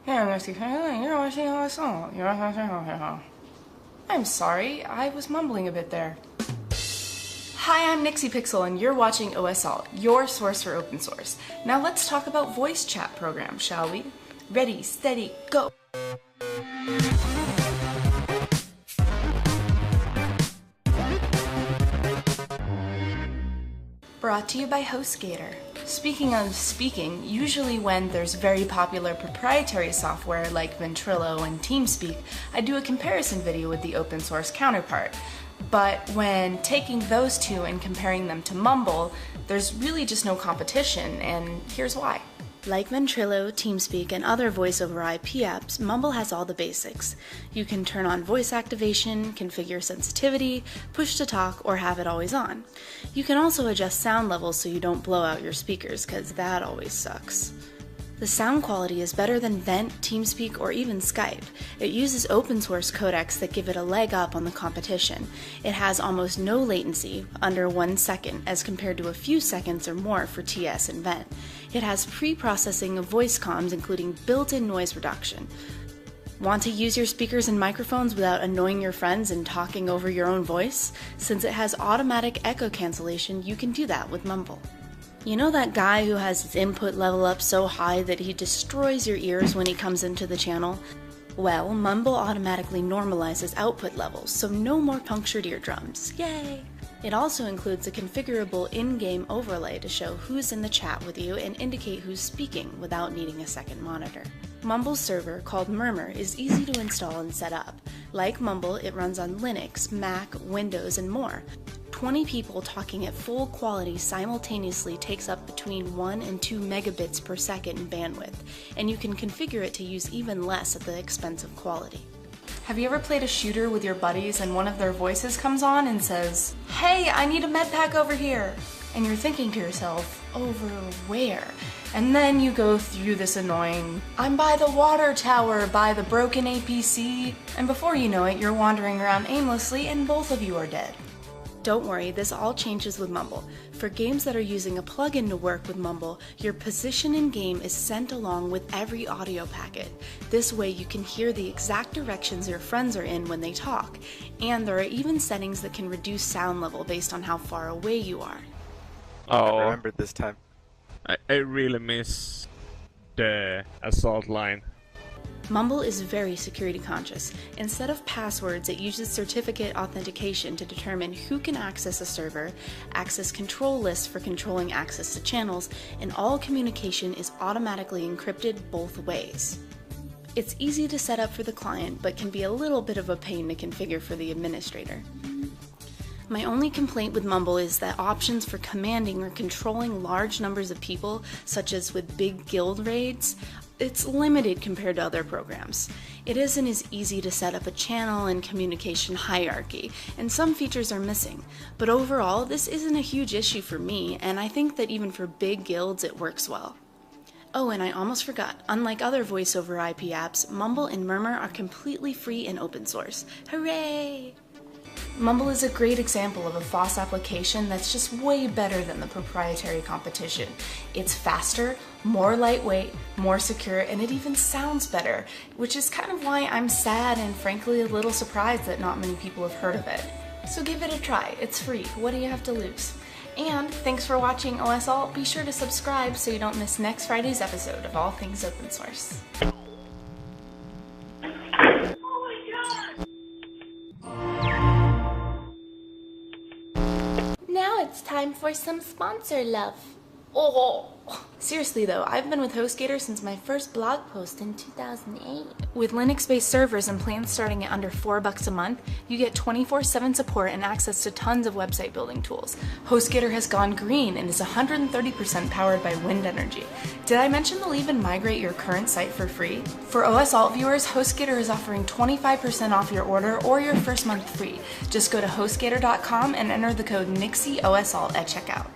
I'm sorry, I was mumbling a bit there. Hi, I'm Nixie Pixel and you're watching OSAlt, your source for open source. Now let's talk about voice chat programs, shall we? Ready, steady, go! Brought to you by HostGator. Speaking of speaking, usually when there's very popular proprietary software like Ventrilo and TeamSpeak, I do a comparison video with the open source counterpart. But when taking those two and comparing them to Mumble, there's really just no competition, and here's why. Like Ventrilo, TeamSpeak, and other voice-over IP apps, Mumble has all the basics. You can turn on voice activation, configure sensitivity, push to talk, or have it always on. You can also adjust sound levels so you don't blow out your speakers, because that always sucks. The sound quality is better than Vent, TeamSpeak, or even Skype. It uses open source codecs that give it a leg up on the competition. It has almost no latency, under 1 second, as compared to a few seconds or more for TS and Vent. It has pre-processing of voice comms, including built-in noise reduction. Want to use your speakers and microphones without annoying your friends and talking over your own voice? Since it has automatic echo cancellation, you can do that with Mumble. You know that guy who has his input level up so high that he destroys your ears when he comes into the channel? Well, Mumble automatically normalizes output levels, so no more punctured eardrums. Yay! It also includes a configurable in-game overlay to show who's in the chat with you and indicate who's speaking without needing a second monitor. Mumble's server, called Murmur, is easy to install and set up. Like Mumble, it runs on Linux, Mac, Windows, and more. 20 people talking at full quality simultaneously takes up between 1 and 2 megabits per second in bandwidth, and you can configure it to use even less at the expense of quality. Have you ever played a shooter with your buddies and one of their voices comes on and says, "Hey, I need a med pack over here," and you're thinking to yourself, over where? And then you go through this annoying, "I'm by the water tower, by the broken APC," and before you know it, you're wandering around aimlessly and both of you are dead. Don't worry, this all changes with Mumble. For games that are using a plugin to work with Mumble, your position in game is sent along with every audio packet. This way you can hear the exact directions your friends are in when they talk, and there are even settings that can reduce sound level based on how far away you are. Oh, I remembered this time. I really miss the assault line. Mumble is very security conscious. Instead of passwords, it uses certificate authentication to determine who can access a server, access control lists for controlling access to channels, and all communication is automatically encrypted both ways. It's easy to set up for the client, but can be a little bit of a pain to configure for the administrator. My only complaint with Mumble is that options for commanding or controlling large numbers of people, such as with big guild raids, it's limited compared to other programs. It isn't as easy to set up a channel and communication hierarchy, and some features are missing. But overall, this isn't a huge issue for me, and I think that even for big guilds it works well. Oh, and I almost forgot, unlike other voice-over IP apps, Mumble and Murmur are completely free and open source. Hooray! Mumble is a great example of a FOSS application that's just way better than the proprietary competition. It's faster, more lightweight, more secure, and it even sounds better, which is kind of why I'm sad and frankly a little surprised that not many people have heard of it. So give it a try, it's free, what do you have to lose? And thanks for watching OSAlt, be sure to subscribe so you don't miss next Friday's episode of All Things Open Source. Now it's time for some sponsor love. Oh! Seriously though, I've been with HostGator since my first blog post in 2008. With Linux-based servers and plans starting at under $4 a month, you get 24/7 support and access to tons of website building tools. HostGator has gone green and is 130% powered by wind energy. Did I mention they'll even migrate your current site for free? For OSAlt viewers, HostGator is offering 25% off your order or your first month free. Just go to HostGator.com and enter the code NixieOSAlt at checkout.